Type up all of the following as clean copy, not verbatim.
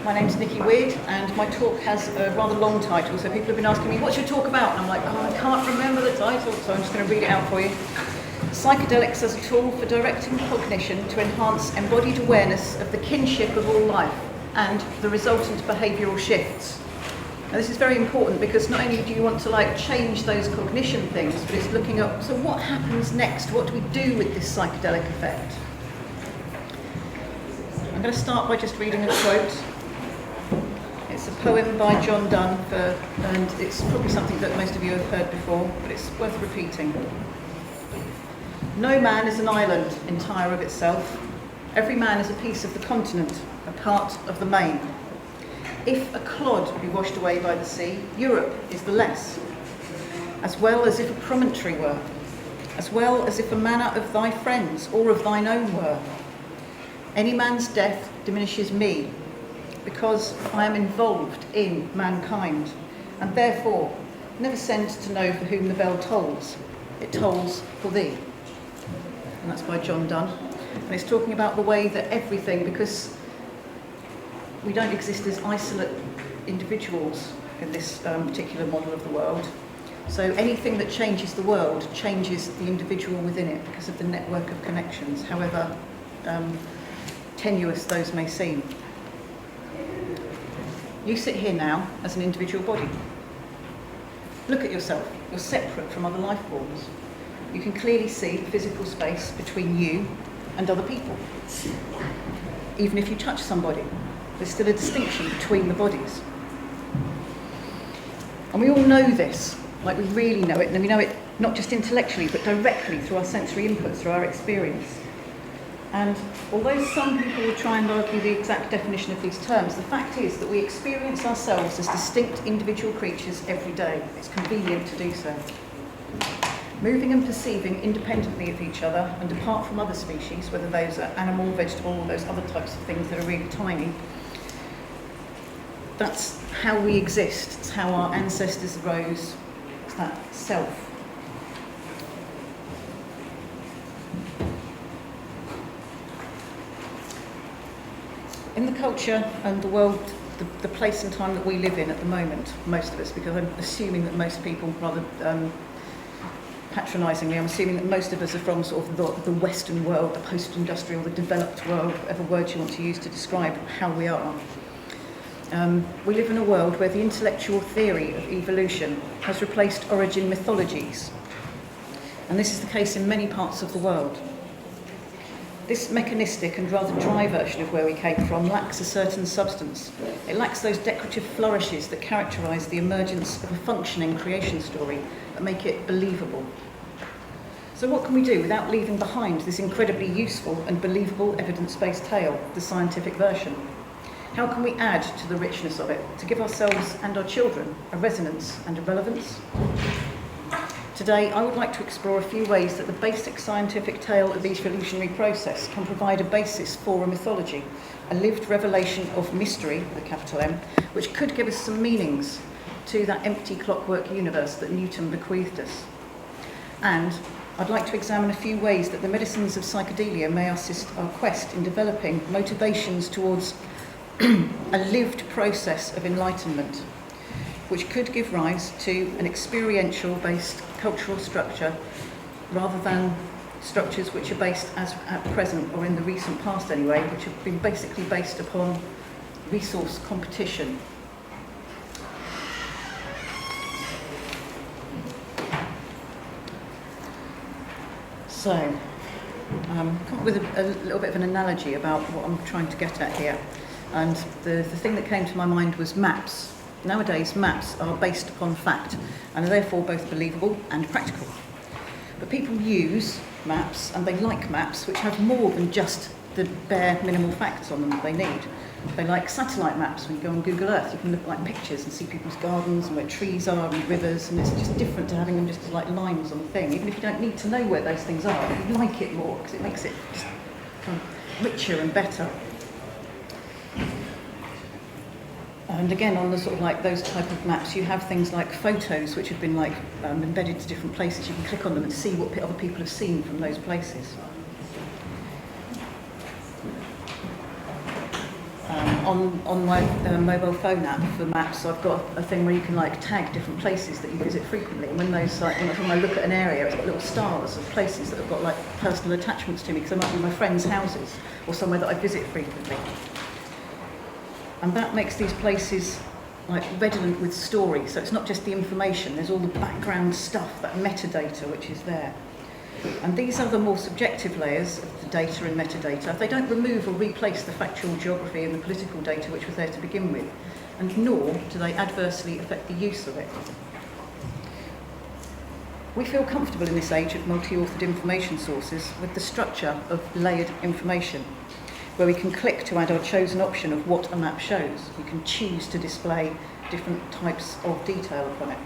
My name's Nikki Wyrd, and my talk has a rather long title, so people have been asking me, what's your talk about? And I'm like, oh, I can't remember the title, so I'm just going to read it out for you. Psychedelics as a tool for directing cognition to enhance embodied awareness of the kinship of all life and the resultant behavioural shifts. Now, this is very important because not only do you want to change those cognition things, but it's looking at, so what happens next? What do we do with this psychedelic effect? I'm going to start by just reading a quote. It's a poem by John Donne, and it's probably something that most of you have heard before, but it's worth repeating. No man is an island entire of itself. Every man is a piece of the continent, a part of the main. If a clod be washed away by the sea, Europe is the less, as well as if a promontory were, as well as if a manor of thy friends or of thine own were. Any man's death diminishes me, because I am involved in mankind, and therefore never send to know for whom the bell tolls. It tolls for thee. And that's by John Donne. And it's talking about the way that everything, because we don't exist as isolate individuals in this particular model of the world. So anything that changes the world changes the individual within it because of the network of connections, however tenuous those may seem. You sit here now as an individual body. Look at yourself. You're separate from other life forms. You can clearly see the physical space between you and other people. Even if you touch somebody, there's still a distinction between the bodies. And we all know this, we really know it, and we know it not just intellectually, but directly through our sensory input, through our experience. And although some people will try and argue the exact definition of these terms, the fact is that we experience ourselves as distinct individual creatures every day. It's convenient to do so. Moving and perceiving independently of each other and apart from other species, whether those are animal, vegetable, or those other types of things that are really tiny. That's how we exist. It's how our ancestors arose. It's that self. In the culture and the world, the place and time that we live in at the moment, most of us, because I'm assuming that most people, rather patronisingly, I'm assuming that most of us are from sort of the Western world, the post-industrial, the developed world, whatever word you want to use to describe how we are. We live in a world where the intellectual theory of evolution has replaced origin mythologies. And this is the case in many parts of the world. This mechanistic and rather dry version of where we came from lacks a certain substance. It lacks those decorative flourishes that characterise the emergence of a functioning creation story that make it believable. So what can we do without leaving behind this incredibly useful and believable evidence-based tale, the scientific version? How can we add to the richness of it to give ourselves and our children a resonance and a relevance? Today, I would like to explore a few ways that the basic scientific tale of the evolutionary process can provide a basis for a mythology, a lived revelation of mystery, with a capital M, which could give us some meanings to that empty clockwork universe that Newton bequeathed us. And I'd like to examine a few ways that the medicines of psychedelia may assist our quest in developing motivations towards a lived process of enlightenment, which could give rise to an experiential-based cultural structure rather than structures which are based as at present, or in the recent past anyway, which have been basically based upon resource competition. So, come up with a little bit of an analogy about what I'm trying to get at here. And the thing that came to my mind was maps. Nowadays, maps are based upon fact and are therefore both believable and practical. But people use maps, and they like maps which have more than just the bare minimal facts on them that they need. They like satellite maps. When you go on Google Earth, you can look at pictures and see people's gardens and where trees are and rivers, and it's just different to having them just as lines on a thing. Even if you don't need to know where those things are, you like it more because it makes it just kind of richer and better. And again, on the sort of those type of maps, you have things like photos which have been embedded to different places. You can click on them and see what other people have seen from those places. on my mobile phone app for maps, I've got a thing where you can like tag different places that you visit frequently. And when those when I look at an area, it's got little stars of places that have got like personal attachments to me, because they might be my friends' houses or somewhere that I visit frequently. And that makes these places like redolent with story. So it's not just the information, there's all the background stuff, that metadata which is there. And these are the more subjective layers of the data and metadata. They don't remove or replace the factual geography and the political data which was there to begin with, and nor do they adversely affect the use of it. We feel comfortable in this age of multi-authored information sources with the structure of layered information, where we can click to add our chosen option of what a map shows. We can choose to display different types of detail upon it.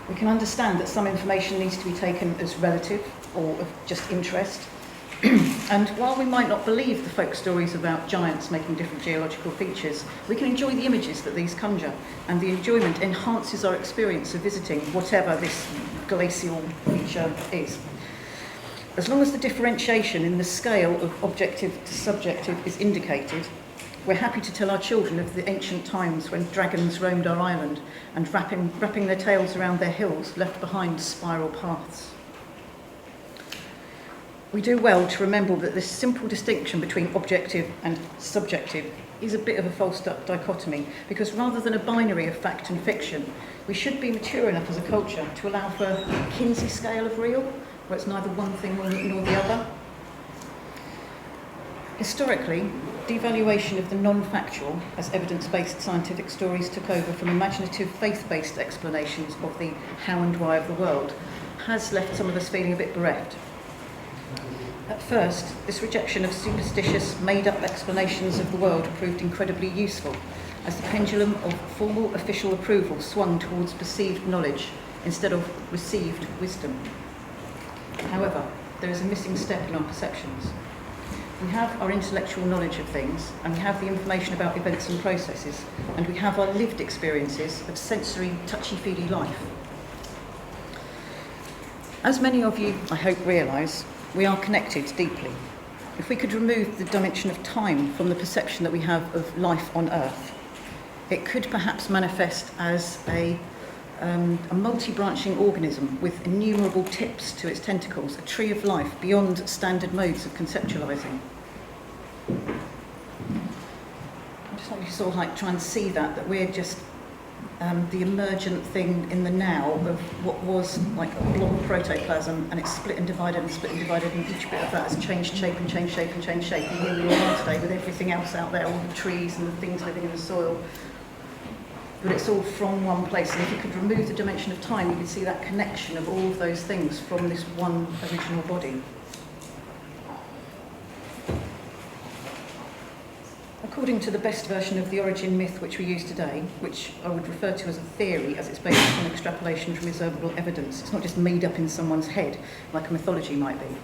We can understand that some information needs to be taken as relative or of just interest. And while we might not believe the folk stories about giants making different geological features, we can enjoy the images that these conjure, and the enjoyment enhances our experience of visiting whatever this glacial feature is. As long as the differentiation in the scale of objective to subjective is indicated, we're happy to tell our children of the ancient times when dragons roamed our island and wrapping their tails around their hills left behind spiral paths. We do well to remember that this simple distinction between objective and subjective is a bit of a false dichotomy, because rather than a binary of fact and fiction, we should be mature enough as a culture to allow for a Kinsey scale of real, where it's neither one thing nor the other. Historically, devaluation of the non-factual as evidence-based scientific stories took over from imaginative faith-based explanations of the how and why of the world has left some of us feeling a bit bereft. At first, this rejection of superstitious, made-up explanations of the world proved incredibly useful, as the pendulum of formal official approval swung towards perceived knowledge instead of received wisdom. However, there is a missing step in our perceptions. We have our intellectual knowledge of things, and we have the information about events and processes, and we have our lived experiences of sensory, touchy-feely life. As many of you, I hope, realise, we are connected deeply. If we could remove the dimension of time from the perception that we have of life on Earth, it could perhaps manifest as a multi-branching organism with innumerable tips to its tentacles, a tree of life beyond standard modes of conceptualising. I just want you to sort of like try and see that we're just the emergent thing in the now of what was like a blob of protoplasm, and it's split and divided and split and divided, and each bit of that has changed shape and changed shape and changed shape, and here we are today with everything else out there, all the trees and the things living in the soil. But it's all from one place, and if you could remove the dimension of time, you could see that connection of all of those things from this one original body. According to the best version of the origin myth which we use today, which I would refer to as a theory, as it's based on extrapolation from observable evidence, it's not just made up in someone's head like a mythology might be.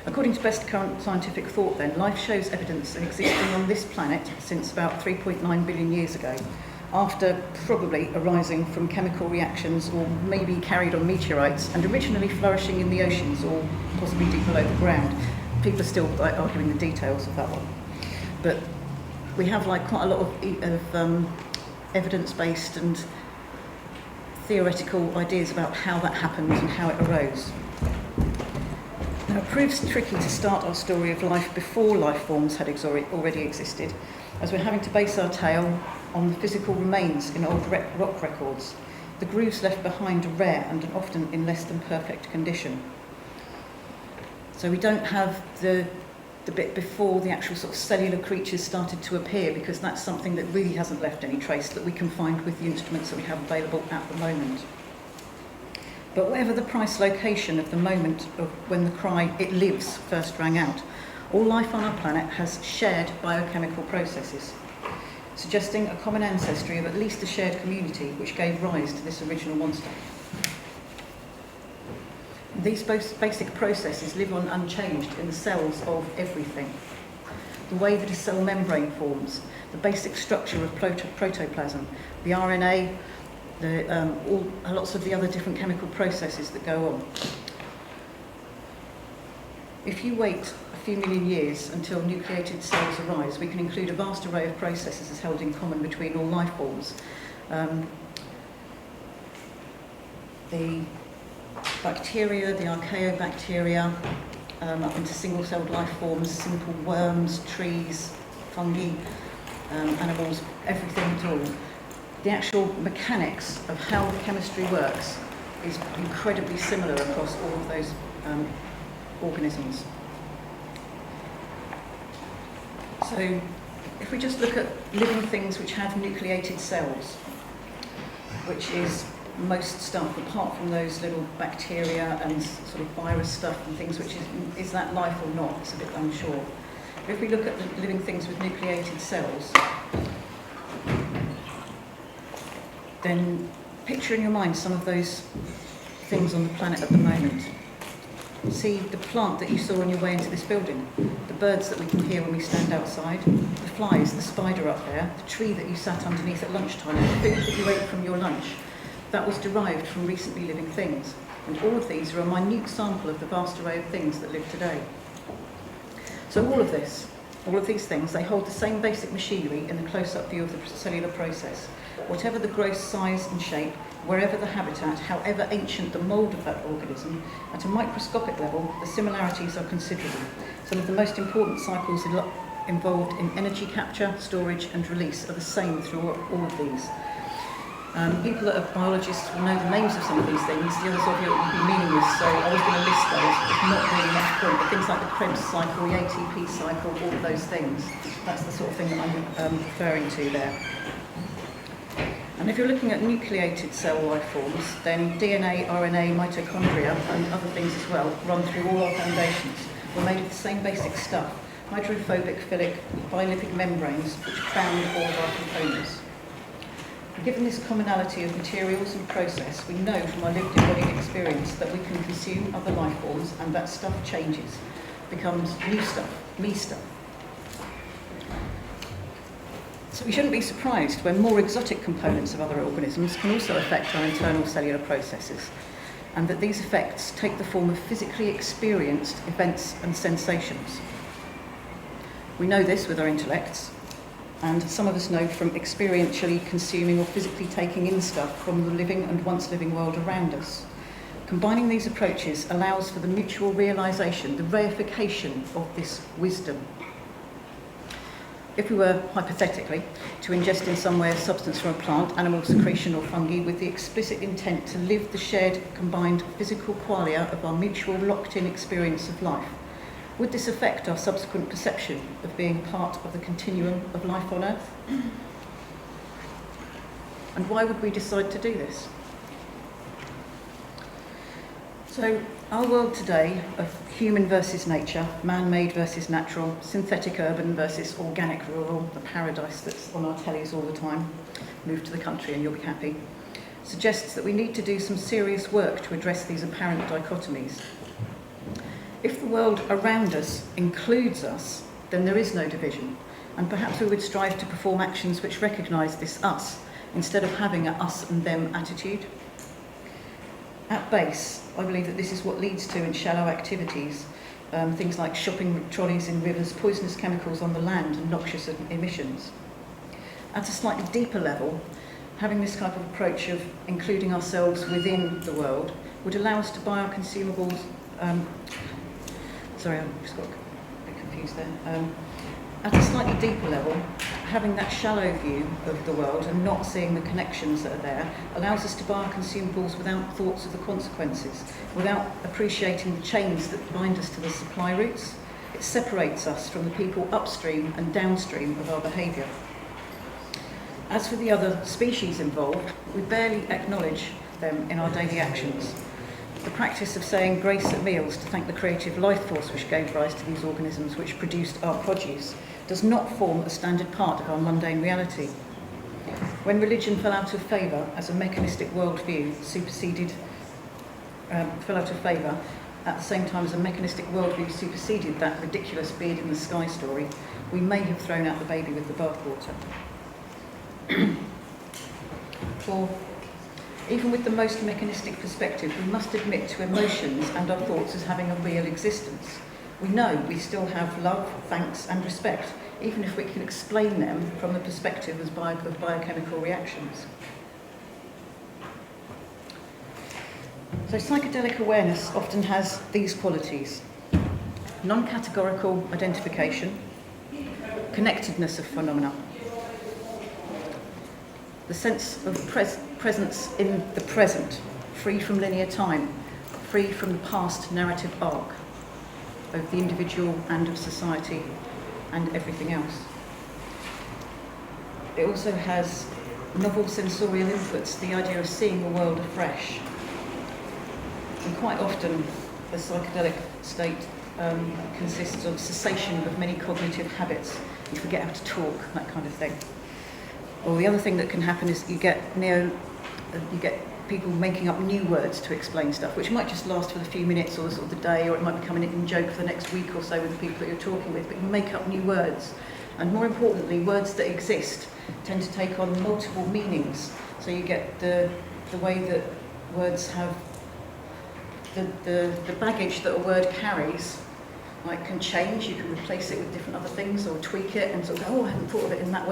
According to best current scientific thought then, life shows evidence of existing on this planet since about 3.9 billion years ago, after probably arising from chemical reactions or maybe carried on meteorites and originally flourishing in the oceans or possibly deep below the ground. People are still arguing the details of that one. But we have like quite a lot of evidence-based and theoretical ideas about how that happened and how it arose. Now, it proves tricky to start our story of life before life forms had already existed, as we're having to base our tale on the physical remains in old rock records. The grooves left behind are rare and often in less than perfect condition. So we don't have the bit before the actual sort of cellular creatures started to appear, because that's something that really hasn't left any trace that we can find with the instruments that we have available at the moment. But whatever the price location of the moment of when the cry, "it lives," first rang out, all life on our planet has shared biochemical processes, suggesting a common ancestry of at least a shared community which gave rise to this original monster. These basic processes live on unchanged in the cells of everything. The way that a cell membrane forms, the basic structure of protoplasm, the RNA, lots of the other different chemical processes that go on. If you wait a few million years until nucleated cells arise, we can include a vast array of processes as held in common between all life forms. The bacteria, the archaeobacteria, up into single-celled life forms, simple worms, trees, fungi, animals, everything at all. The actual mechanics of how the chemistry works is incredibly similar across all of those organisms. So if we just look at living things which have nucleated cells, which is most stuff apart from those little bacteria and sort of virus stuff and things, which is that life or not? It's a bit unsure. But if we look at the living things with nucleated cells, then picture in your mind some of those things on the planet at the moment. See the plant that you saw on your way into this building, the birds that we can hear when we stand outside, the flies, the spider up there, the tree that you sat underneath at lunchtime, the food that you ate from your lunch. That was derived from recently living things. And all of these are a minute sample of the vast array of things that live today. So all of these things, they hold the same basic machinery in the close-up view of the cellular process. Whatever the gross size and shape, wherever the habitat, however ancient the mould of that organism, at a microscopic level, the similarities are considerable. Some of the most important cycles involved in energy capture, storage and release are the same through all of these. People that are biologists will know the names of some of these things, the others of you will be meaningless, so I was going to list those. It's not really much point, but things like the Krebs cycle, the ATP cycle, all of those things, that's the sort of thing that I'm referring to there. And if you're looking at nucleated cell life forms, then DNA, RNA, mitochondria, and other things as well run through all our foundations. We're made of the same basic stuff, hydrophobic, philic, bilipid membranes, which bound all of our components. Given this commonality of materials and process, we know from our lived embodied experience that we can consume other life forms and that stuff changes, becomes new stuff, me stuff. So we shouldn't be surprised when more exotic components of other organisms can also affect our internal cellular processes, and that these effects take the form of physically experienced events and sensations. We know this with our intellects, and some of us know from experientially consuming or physically taking in stuff from the living and once living world around us. Combining these approaches allows for the mutual realisation, the reification of this wisdom. If we were, hypothetically, to ingest in some way a substance from a plant, animal secretion or fungi with the explicit intent to live the shared combined physical qualia of our mutual locked-in experience of life, would this affect our subsequent perception of being part of the continuum of life on Earth? And why would we decide to do this? So, our world today of human versus nature, man-made versus natural, synthetic urban versus organic rural, the paradise that's on our tellies all the time, move to the country and you'll be happy, suggests that we need to do some serious work to address these apparent dichotomies. If the world around us includes us, then there is no division, and perhaps we would strive to perform actions which recognise this us, instead of having a us and them attitude. At base, I believe that this is what leads to in shallow activities, things like shopping trolleys in rivers, poisonous chemicals on the land and noxious emissions. At a slightly deeper level, having this type of approach of including ourselves within the world would allow us to buy our consumables. Sorry, I just got a bit confused there. At a slightly deeper level, having that shallow view of the world and not seeing the connections that are there allows us to buy our consumables without thoughts of the consequences, without appreciating the chains that bind us to the supply routes. It separates us from the people upstream and downstream of our behaviour. As for the other species involved, we barely acknowledge them in our daily actions. The practice of saying grace at meals to thank the creative life force which gave rise to these organisms which produced our produce does not form a standard part of our mundane reality. When religion fell out of favour as a mechanistic worldview fell out of favour at the same time as a mechanistic worldview superseded that ridiculous beard in the sky story, we may have thrown out the baby with the bathwater. For even with the most mechanistic perspective, we must admit to emotions and our thoughts as having a real existence. we know we still have love, thanks and respect, even if we can explain them from the perspective of biochemical reactions. So psychedelic awareness often has these qualities: non-categorical identification, connectedness of phenomena, the sense of presence in the present, free from linear time, free from the past narrative arc of the individual and of society and everything else. It also has novel sensorial inputs, the idea of seeing the world afresh. And quite often, the psychedelic state consists of cessation of many cognitive habits. You forget how to talk, that kind of thing. Or the other thing that can happen is you get people making up new words to explain stuff, which might just last for a few minutes or the sort of the day, or it might become an in-joke for the next week or so with the people that you're talking with, but you make up new words. And more importantly, words that exist tend to take on multiple meanings. So you get the way that words have the baggage that a word carries, like, can change. You can replace it with different other things or tweak it and sort of go, oh, I hadn't thought of it in that way.